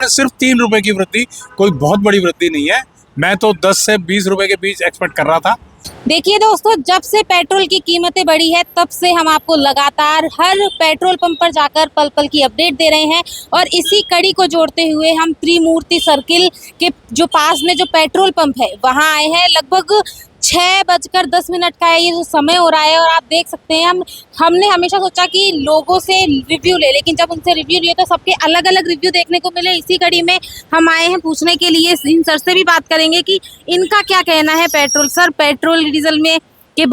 सिर्फ 3 रुपए की वृद्धि कोई बहुत बड़ी वृद्धि नहीं है। मैं तो 10 से 20 रुपए के बीच एक्सपेक्ट कर रहा था। देखिए दोस्तों, जब से पेट्रोल की कीमतें बढ़ी है तब से हम आपको लगातार हर पेट्रोल पंप पर जाकर पल पल की अपडेट दे रहे हैं। और इसी कड़ी को जोड़ते हुए हम त्रिमूर्ति सर्किल के जो पास में जो पेट्रोल पंप है वहां आए हैं। लगभग 6:10 का है ये जो समय हो रहा है। और आप देख सकते हैं हमने हमेशा सोचा कि लोगों से रिव्यू ले, लेकिन जब उनसे रिव्यू लिए तो सबके अलग अलग रिव्यू देखने को मिले। इसी कड़ी में हम आए हैं पूछने के लिए। इन सर से भी बात करेंगे कि इनका क्या कहना है पेट्रोल। सर, पेट्रोल डीजल में के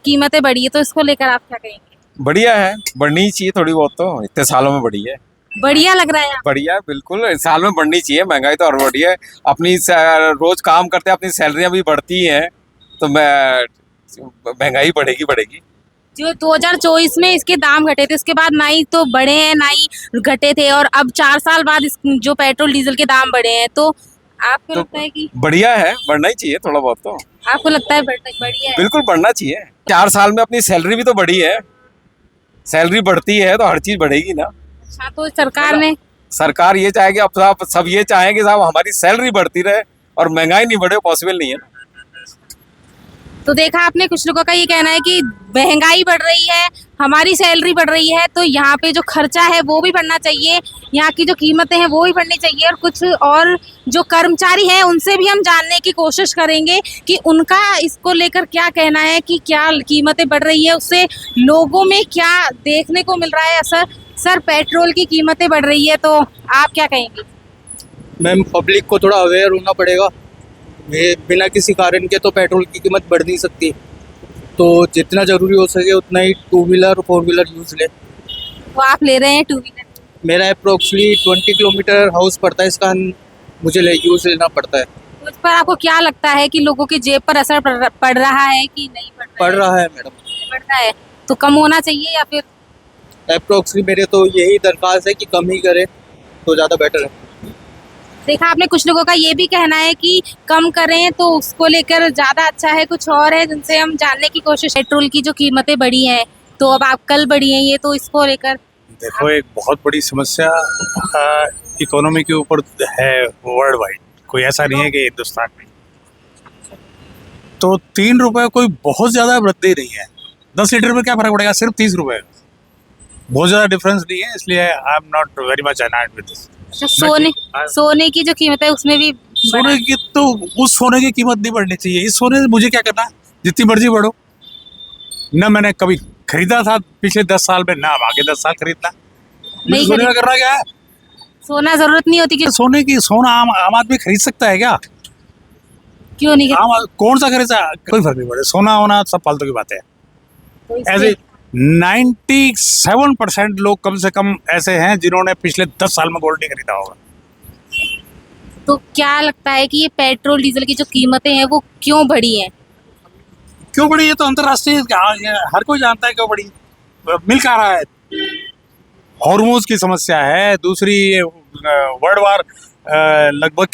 कीमतें बढ़ी है तो इसको लेकर आप क्या कहेंगे? बढ़िया है, बढ़नी ही चाहिए थोड़ी बहुत, तो इतने सालों में बढ़ी है। बढ़िया लग रहा है आपको? बढ़िया, बिल्कुल इस साल में बढ़नी चाहिए। महंगाई तो और बढ़ी है। अपनी रोज काम करते हैं, अपनी सैलरियां भी बढ़ती हैं, तो महंगाई बढ़ेगी। जो 2024 में इसके दाम घटे थे, इसके बाद ना ही तो बढ़े हैं ना ही घटे थे, और अब 4 साल बाद जो पेट्रोल डीजल के दाम बढ़े हैं, तो आपको लगता है कि बढ़िया है, बढ़ना ही चाहिए थोड़ा बहुत तो। आपको लगता है बढ़िया है? बिल्कुल बढ़ना चाहिए। 4 साल में अपनी सैलरी भी तो बढ़ी है। सैलरी बढ़ती है तो हर चीज बढ़ेगी ना। अच्छा, तो सरकार ये चाहेगी, अब सब ये चाहेंगे साहब हमारी सैलरी बढ़ती रहे और महंगाई नहीं बढ़े, पॉसिबल नहीं है ना। तो देखा आपने, कुछ लोगों का ये कहना है कि महंगाई बढ़ रही है, हमारी सैलरी बढ़ रही है, तो यहाँ पे जो खर्चा है वो भी बढ़ना चाहिए, यहाँ की जो कीमतें हैं वो भी बढ़नी चाहिए। और कुछ और जो कर्मचारी हैं उनसे भी हम जानने की कोशिश करेंगे कि उनका इसको लेकर क्या कहना है कि क्या कीमतें बढ़ रही है, उससे लोगों में क्या देखने को मिल रहा है असर। सर, पेट्रोल की कीमतें बढ़ रही है तो आप क्या कहेंगे? मैम, पब्लिक को थोड़ा अवेयर होना पड़ेगा। बिना किसी कारण के तो पेट्रोल की कीमत बढ़ नहीं सकती, तो जितना ज़रूरी हो सके उतना ही 2 व्हीलर 4 व्हीलर यूज़ ले। तो आप ले रहे हैं 2 व्हीलर? मेरा अप्रोक्सली 20 किलोमीटर हाउस पड़ता है, इसका मुझे यूज़ लेना पड़ता है। तो इस पर आपको क्या लगता है कि लोगों की जेब पर असर पड़ रहा है कि नहीं पड़ रहा है? पड़ रहा है मैडम। पड़ रहा है, तो कम होना चाहिए या फिर? अप्रोक्सली मेरे तो यही दरख्वास्त है कि कम ही करें तो ज़्यादा बेटर है। देखा आपने, कुछ लोगों का ये भी कहना है कि कम करें तो उसको लेकर ज्यादा अच्छा है। कुछ और है जिनसे हम जानने की कोशिश। पेट्रोल की जो कीमतें बढ़ी हैं, तो अब आप कल बढ़ी हैं ये, तो इसको लेकर देखो, एक बहुत बड़ी समस्या इकोनॉमी के ऊपर है वर्ल्ड वाइड। कोई ऐसा नहीं है कि हिंदुस्तान में। तो 3 रुपए कोई बहुत ज्यादा वृद्धि नहीं है। 10 लीटर में क्या फर्क पड़ेगा? सिर्फ 30 रुपए, बहुत ज्यादा डिफरेंस नहीं है। इसलिए I am not very much annoyed with this. सोने की जो कीमत है उसमें भी सोने की तो उस सोने की कीमत नहीं बढ़नी चाहिए। इस सोने से मुझे क्या करना, जितनी मर्जी बढ़ो। ना मैंने कभी खरीदा था पिछले 10 साल में, ना अब आगे 10 साल खरीदना। नहीं सोने का करना क्या है? सोना जरूरत नहीं होती कि सोना आम आदमी खरीद सकता है क्या? क्यों नहीं कौन सा खरीदा? कोई फर्क नहीं पड़े। सोना होना सब फालतू की बात है। ऐसे 97% लोग कम से कम ऐसे हैं जिन्होंने पिछले 10 साल में गोल्ड नहीं खरीदा होगा। तो क्या लगता है कि ये पेट्रोल डीजल की जो कीमतें हैं वो क्यों बढ़ी हैं? क्यों बढ़ी? ये तो अंतर्राष्ट्रीय, हर कोई जानता है क्यों बढ़ी। मिल कहाँ रहा है? हॉर्मोज की समस्या है, दूसरी वर्ल्ड वार लगभग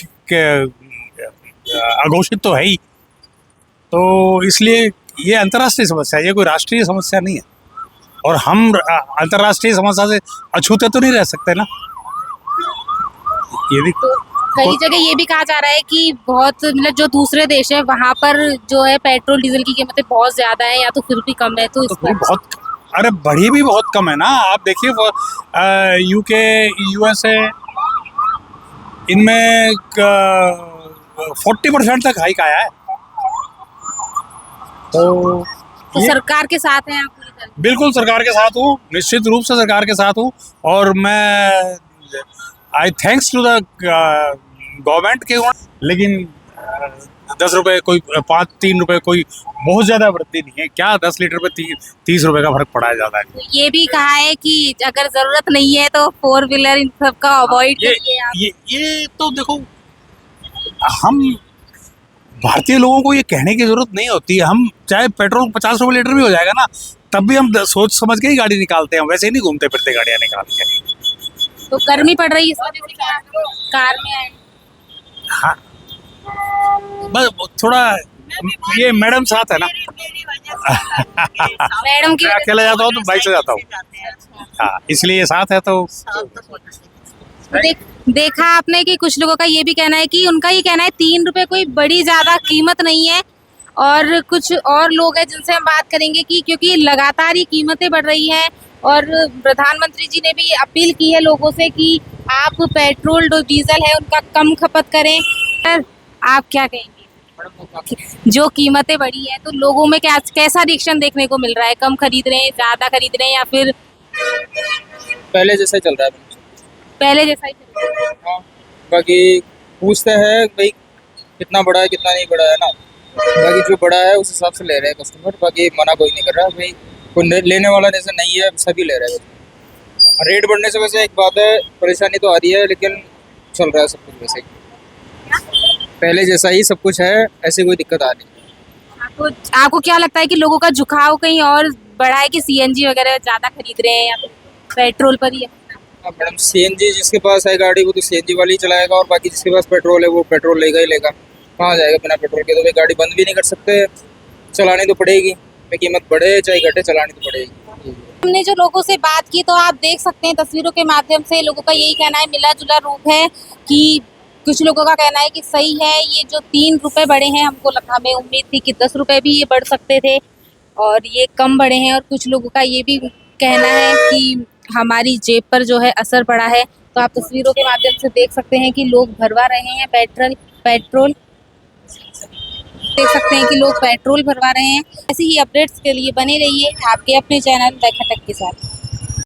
अघोषित तो है ही। तो इसलिए ये अंतर्राष्ट्रीय समस्या है, ये कोई राष्ट्रीय समस्या नहीं है। और हम अंतर्राष्ट्रीय समस्या से अछूते तो नहीं रह सकते ना। ये भी तो कई जगह ये भी कहा जा रहा है कि बहुत, मतलब जो दूसरे देश है वहां पर जो है पेट्रोल डीजल की कीमतें बहुत ज्यादा है या तो फिर भी कम है, तो इस पर बहुत, अरे बढ़ी भी बहुत कम है ना। आप देखिए यूके, यूएसए, इनमें 40% तक हाइक आया है। तो सरकार के साथ हैं आप पूरी तरह? बिल्कुल सरकार के साथ हूँ, निश्चित रूप से सरकार के साथ हूँ। और मैं I thanks to the government के। लेकिन 10 रुपए कोई 3 रुपए कोई बहुत ज्यादा वृद्धि नहीं है। क्या 10 लीटर पे 30 रुपए का फर्क पड़ा है ज्यादा? तो ये भी कहा है कि अगर जरूरत नहीं है तो 4 व्हीलर इन सब का अवॉइड करिए आप। ये तो देखो, हम भारतीय लोगों को ये कहने की जरूरत नहीं होती है। हम चाहे पेट्रोल 50 रुपए लीटर भी हो जाएगा ना, तब भी हम सोच समझ के ही गाड़ी निकालते हैं। वैसे ही नहीं घूमते फिरते गाड़ियां निकाल के। तो गर्मी पड़ रही है इस वजह से कार में आए? हाँ, बस थोड़ा ये मैडम साथ है ना। मैडम की अकेला जाता हूँ तो बाइक से जाता हूँ। हाँ, इसलिए साथ है तो देखा आपने कि कुछ लोगों का ये भी कहना है कि उनका ये कहना है 3 रुपए कोई बड़ी ज्यादा कीमत नहीं है। और कुछ और लोग हैं जिनसे हम बात करेंगे कि क्योंकि लगातार ये कीमतें बढ़ रही हैं और प्रधानमंत्री जी ने भी अपील की है लोगों से कि आप पेट्रोल जो डीजल है उनका कम खपत करें। सर, आप क्या कहेंगे जो कीमतें बढ़ी है तो लोगों में क्या कैसा रिएक्शन देखने को मिल रहा है? कम खरीद रहे हैं, ज्यादा खरीद रहे हैं या फिर पहले जैसा ही चल रहा है। पहले जैसा ही चल रहा है? हाँ, बाकी पूछते हैं भाई कितना बड़ा है कितना नहीं बड़ा है ना, बाकी जो बड़ा है उस हिसाब से ले रहे हैं कस्टमर, बाकी मना कोई नहीं कर रहा भाई, कोई लेने वाला जैसे नहीं है सभी ले रहे हैं। रेट बढ़ने से वैसे एक बात है, परेशानी तो आ रही है लेकिन चल रहा है सब कुछ वैसे ही, पहले जैसा ही सब कुछ है, ऐसी कोई दिक्कत आ रही। आपको क्या लगता है कि लोगों का झुकाव कहीं और बढ़ा है कि सीएनजी वगैरह ज्यादा खरीद रहे हैं या फिर पेट्रोल पर ही है? हाँ मैडम, सीएनजी जिसके पास है गाड़ी वो तो सीएनजी वाली ही चलाएगा, और बाकी जिसके पास पेट्रोल है वो पेट्रोल लेगा ही लेगा। कहाँ जाएगा बिना पेट्रोल के? तो भाई गाड़ी बंद भी नहीं कर सकते, चलानी तो पड़ेगी, कीमत बढ़े चाहे घटे चलानी तो पड़ेगी। हमने जो लोगों से बात की तो आप देख सकते हैं तस्वीरों के माध्यम से लोगों का यही कहना है, मिला जुला रूप है कि कुछ लोगों का कहना है कि सही है ये जो 3 रुपए बढ़े हैं, हमें उम्मीद थी कि 10 रुपए भी ये बढ़ सकते थे और ये कम बढ़े हैं। और कुछ लोगों का ये भी कहना है कि हमारी जेब पर जो है असर पड़ा है। तो आप तस्वीरों के माध्यम से देख सकते हैं कि लोग भरवा रहे हैं पेट्रोल देख सकते हैं कि लोग पेट्रोल भरवा रहे हैं। ऐसी ही अपडेट्स के लिए बने रहिए आपके अपने चैनल द खटक के साथ।